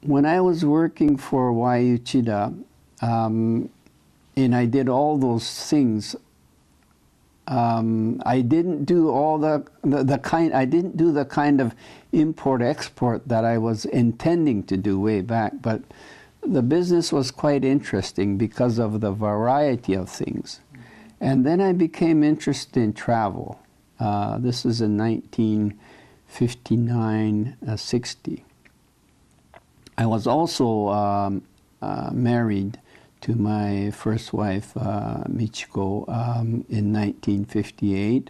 when I was working for Y. Uchida, and I did all those things, I didn't do all I didn't do the kind of import-export that I was intending to do way back, but the business was quite interesting because of the variety of things. And then I became interested in travel. This is in 1959, 60. I was also married to my first wife, Michiko, in 1958,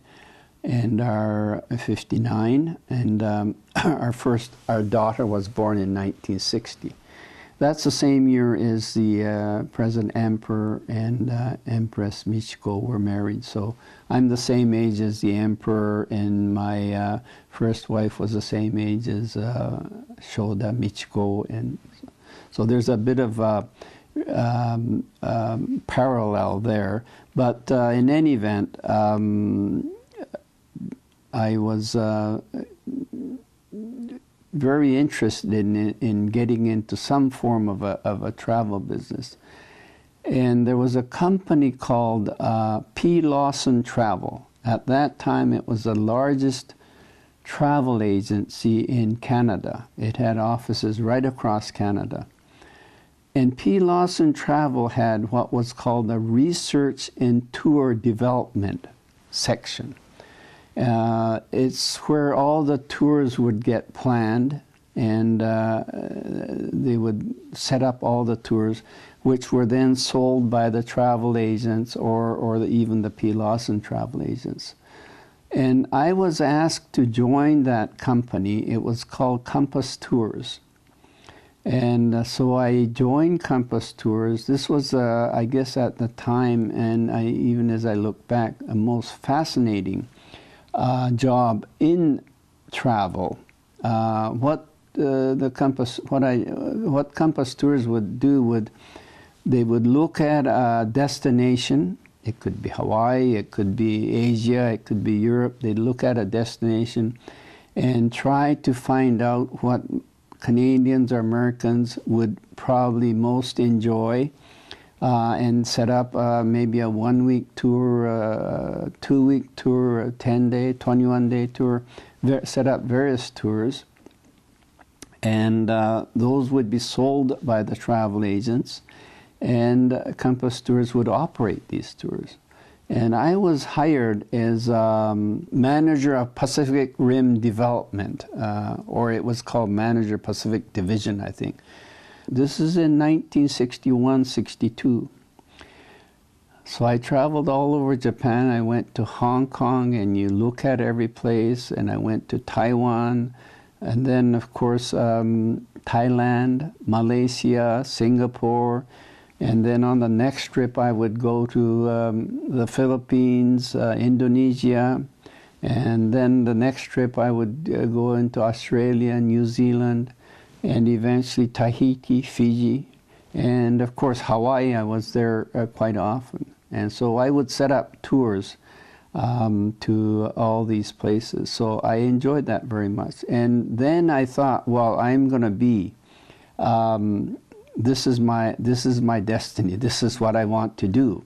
and our 59, and our daughter was born in 1960. That's the same year as the present emperor and Empress Michiko were married. So I'm the same age as the emperor, and my first wife was the same age as Shoda Michiko, and so there's a bit of parallel there. But in any event, I was very interested in getting into some form of a travel business. And there was a company called P. Lawson Travel. At that time, it was the largest travel agency in Canada. It had offices right across Canada. And P. Lawson Travel had what was called a research and tour development section. It's where all the tours would get planned, and they would set up all the tours, which were then sold by the travel agents or even the P. Lawson travel agents. And I was asked to join that company. It was called Compass Tours. And so I joined Compass Tours. This was, I guess at the time, and even as I look back, a most fascinating job in travel. What Compass Tours would do they would look at a destination. It could be Hawaii, it could be Asia, it could be Europe. They'd look at a destination and try to find out what Canadians or Americans would probably most enjoy, and set up maybe a 1-week tour, a 2-week tour, a 10-day, 21-day tour, set up various tours. And those would be sold by the travel agents, and Compass Tours would operate these tours. And I was hired as manager of Pacific Rim Development, or it was called Manager Pacific Division, I think. This is in 1961-62. So I traveled all over Japan. I went to Hong Kong, and you look at every place, and I went to Taiwan, and then, of course, Thailand, Malaysia, Singapore, and then on the next trip I would go to the Philippines, Indonesia, and then the next trip I would go into Australia, New Zealand, and eventually Tahiti, Fiji, and of course Hawaii. I was there quite often. And so I would set up tours to all these places. So I enjoyed that very much. And then I thought, well, I'm going to be, this is my destiny. This is what I want to do.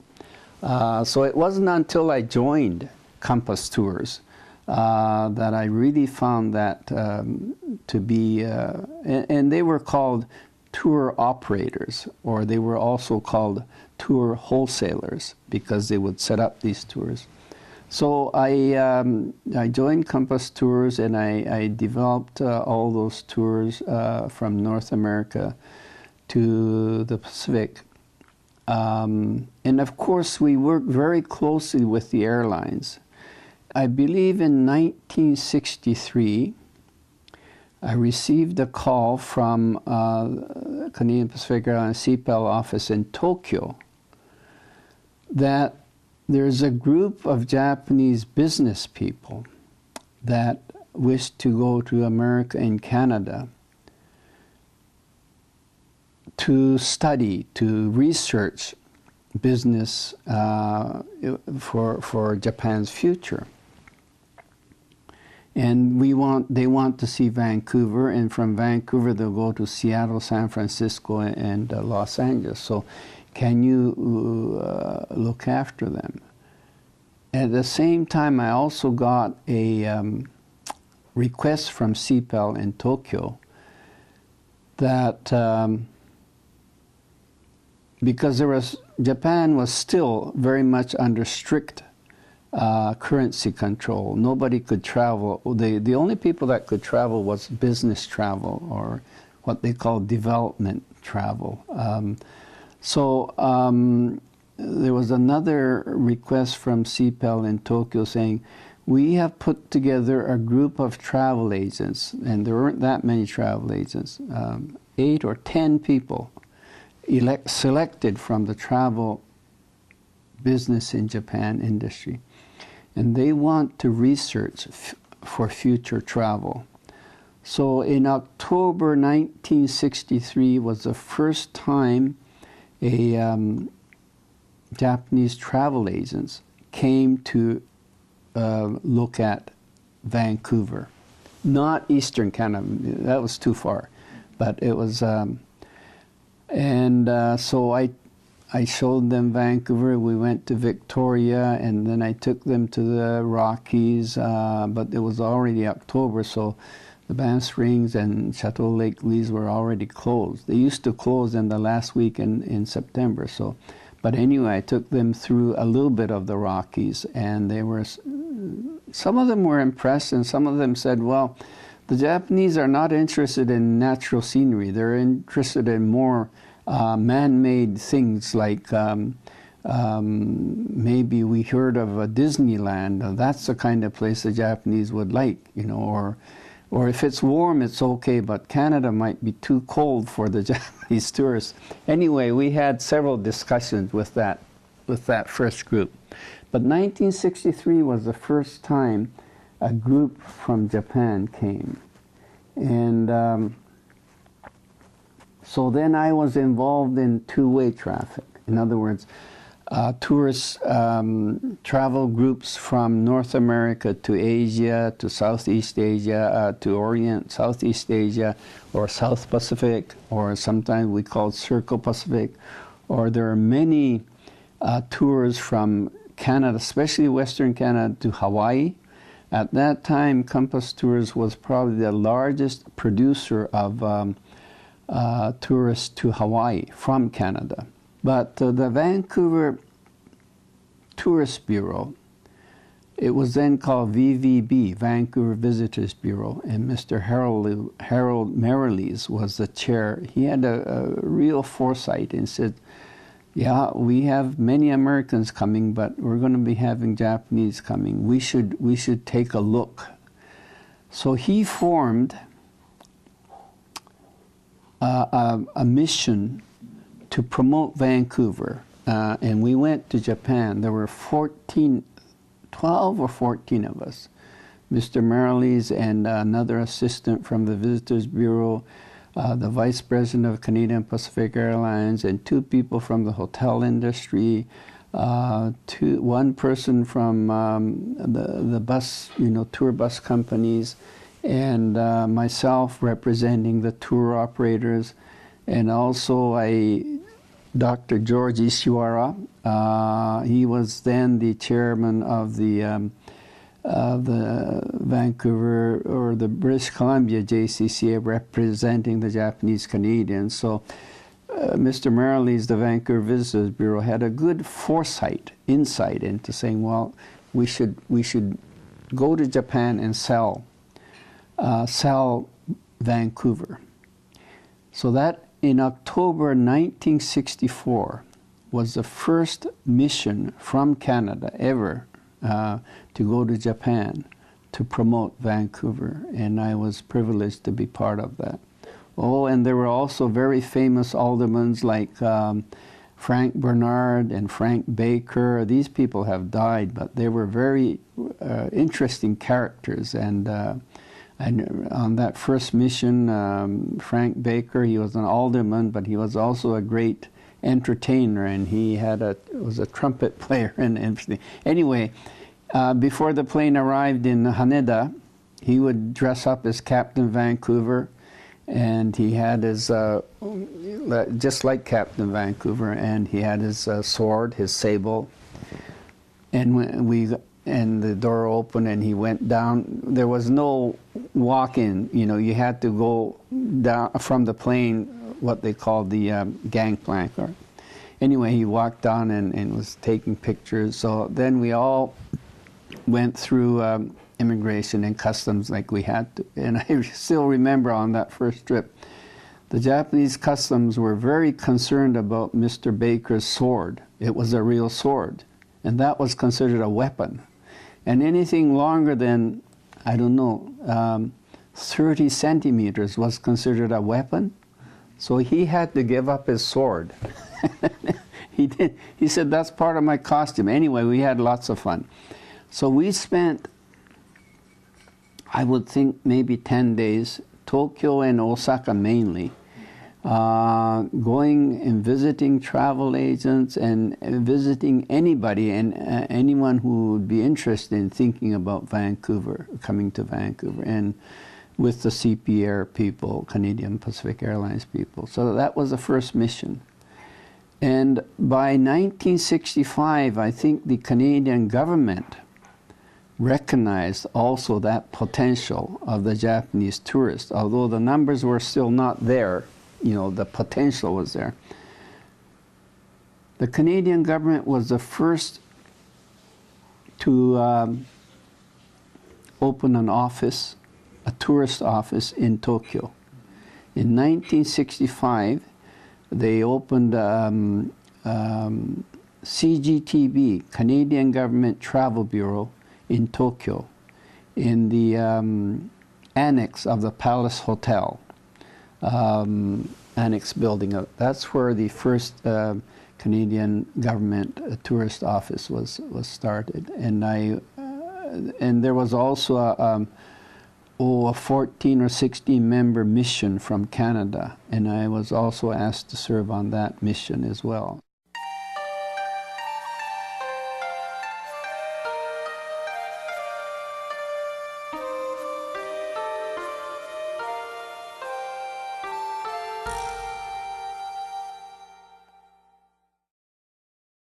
So it wasn't until I joined Compass Tours that I really found that to be, and they were called tour operators, or they were also called tour wholesalers, because they would set up these tours. So I joined Compass Tours, and I developed all those tours from North America to the Pacific. And of course, we worked very closely with the airlines. I believe in 1963, I received a call from Canadian Pacific Airlines CPEL office in Tokyo that there's a group of Japanese business people that wish to go to America and Canada to study, to research business for Japan's future. And they want to see Vancouver, and from Vancouver they'll go to Seattle, San Francisco, and Los Angeles. So can you look after them? At the same time, I also got a request from CPEL in Tokyo that because Japan was still very much under strict currency control. Nobody could travel. The only people that could travel was business travel, or what they call development travel. There was another request from CPEL in Tokyo saying, we have put together a group of travel agents, and there weren't that many travel agents, 8 or 10 people selected from the travel business in Japan industry. And they want to research for future travel. So in October 1963 was the first time a Japanese travel agents came to look at Vancouver. Not Eastern Canada, that was too far. But it was, so I showed them Vancouver. We went to Victoria, and then I took them to the Rockies, but it was already October, so the Banff Springs and Chateau Lake Louise were already closed. They used to close in the last week in September. So, but anyway, I took them through a little bit of the Rockies, and some of them were impressed, and some of them said, well, the Japanese are not interested in natural scenery. They're interested in more man-made things, like maybe we heard of a Disneyland. That's the kind of place the Japanese would like, or if it's warm, it's okay, but Canada might be too cold for the Japanese tourists. Anyway, we had several discussions with that first group. But 1963 was the first time a group from Japan came. And so then I was involved in two-way traffic. In other words, tourist travel groups from North America to Asia, to Southeast Asia, to Southeast Asia, or South Pacific, or sometimes we call it Circle Pacific. Or there are many tours from Canada, especially Western Canada, to Hawaii. At that time, Compass Tours was probably the largest producer of tourists to Hawaii from Canada. But the Vancouver Tourist Bureau, it was then called VVB, Vancouver Visitors Bureau, and Mr. Harold Merrilees was the chair. He had a real foresight and said, yeah, we have many Americans coming, but we're going to be having Japanese coming. We should take a look. So he formed a mission to promote Vancouver, and we went to Japan. There were 12 or 14 of us. Mr. Merrilees and another assistant from the Visitors Bureau, the vice president of Canadian Pacific Airlines, and 2 people from the hotel industry, one person from the bus, tour bus companies, and myself representing the tour operators, and also Dr. George Ishiwara. He was then the chairman of the Vancouver or the British Columbia JCCA, representing the Japanese Canadians. So Mr. Merrilees, the Vancouver Visitors Bureau, had a good insight into saying, well, we should go to Japan and sell Vancouver. So that in October 1964 was the first mission from Canada ever to go to Japan to promote Vancouver, and I was privileged to be part of that. Oh, and there were also very famous aldermen like Frank Bernard and Frank Baker. These people have died, but they were very interesting characters. And on that first mission, Frank Baker, he was an alderman, but he was also a great entertainer, and he was a trumpet player and everything. Anyway, before the plane arrived in Haneda, he would dress up as Captain Vancouver, and he had his, just like Captain Vancouver, and he had his sword, his sable, and the door opened and he went down. There was no walk-in, you know, you had to go down from the plane, what they called the gangplank. Anyway, he walked down and was taking pictures. So then we all went through immigration and customs like we had to. And I still remember on that first trip, the Japanese customs were very concerned about Mr. Baker's sword. It was a real sword, and that was considered a weapon. And anything longer than, I don't know, 30 centimeters was considered a weapon. So he had to give up his sword. He did. He said, that's part of my costume. Anyway, we had lots of fun. So we spent, I would think, maybe 10 days, Tokyo and Osaka mainly, going and visiting travel agents and visiting anybody and anyone who would be interested in thinking about Vancouver, coming to Vancouver, and with the CP Air people, Canadian Pacific Airlines people. So that was the first mission. And by 1965, I think the Canadian government recognized also that potential of the Japanese tourists. Although the numbers were still not there, you know, the potential was there. The Canadian government was the first to open an office, a tourist office in Tokyo. In 1965, they opened CGTB, Canadian Government Travel Bureau, in Tokyo, in the annex of the Palace Hotel. Annex building. That's where the first Canadian government tourist office was started, and and there was also a 14 or 16 member mission from Canada, and I was also asked to serve on that mission as well.